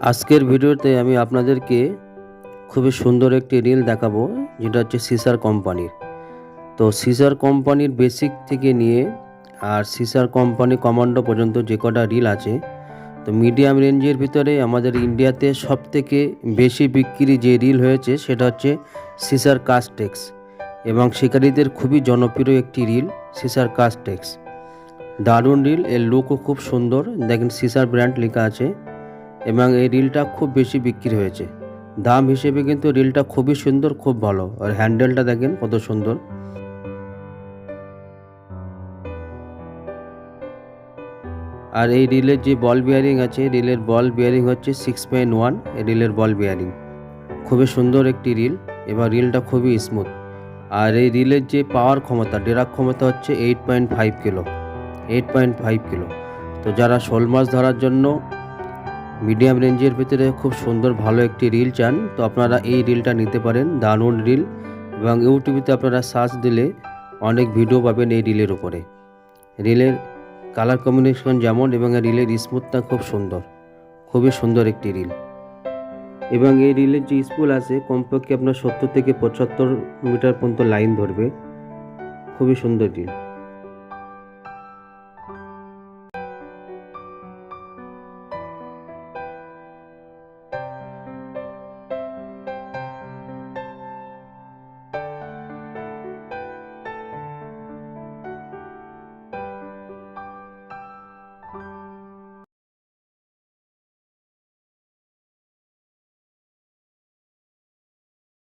আজকের ভিডিওতে আমি আপনাদেরকে খুবই সুন্দর একটি রিল দেখাবো, যেটা হচ্ছে সিসার কোম্পানির। তো সিসার কোম্পানির বেসিক থেকে নিয়ে আর সিসার কোম্পানি কমান্ডো পর্যন্ত যে কটা রিল আছে, তো মিডিয়াম রেঞ্জের ভিতরে আমাদের ইন্ডিয়াতে সবথেকে বেশি বিক্রি যে রিল হয়েছে সেটা হচ্ছে সিসার কাস্টেক্স, এবং শিকারীদের খুবই জনপ্রিয় একটি রিল সিসার কাস্টেক্স। দারুণ রিল, এর লুকও খুব সুন্দর, দেখেন সিসার ব্র্যান্ড লেখা আছে, এবং এই রিলটা খুব বেশি বিক্রি হয়েছে। দাম হিসেবে কিন্তু রিলটা খুবই সুন্দর, খুব ভালো। আর হ্যান্ডেলটা দেখেন কত সুন্দর। আর এই রিলের যে বল বিয়ারিং আছে, রিলের বল বিয়ারিং হচ্ছে 6.1 রিলের বল বিয়ারিং। খুবই সুন্দর একটি রিল, এবং রিলটা খুবই স্মুথ। আর এই রিলের যে পাওয়ার ক্ষমতা, ডেরাক ক্ষমতা হচ্ছে 8.5 কিলো। 8.5 কিলো। তো যারা শোল মাছ ধরার জন্য মিডিয়াম রেঞ্জের ভিতরে খুব সুন্দর ভালো একটি রিল চান, তো আপনারা এই রিলটা নিতে পারেন। দারুণ রিল, এবং ইউটিউবেতে আপনারা সার্চ দিলে অনেক ভিডিও পাবেন এই রিলের উপরে। রিলের কালার কম্বিনেশন যেমন, এবং রিলের স্মুথটা খুব সুন্দর, খুবই সুন্দর একটি রিল। এবং এই রিলের যে স্পুল আছে, কমপক্ষে আপনার 70 থেকে 75 মিটার পর্যন্ত লাইন ধরবে। খুবই সুন্দর রিল।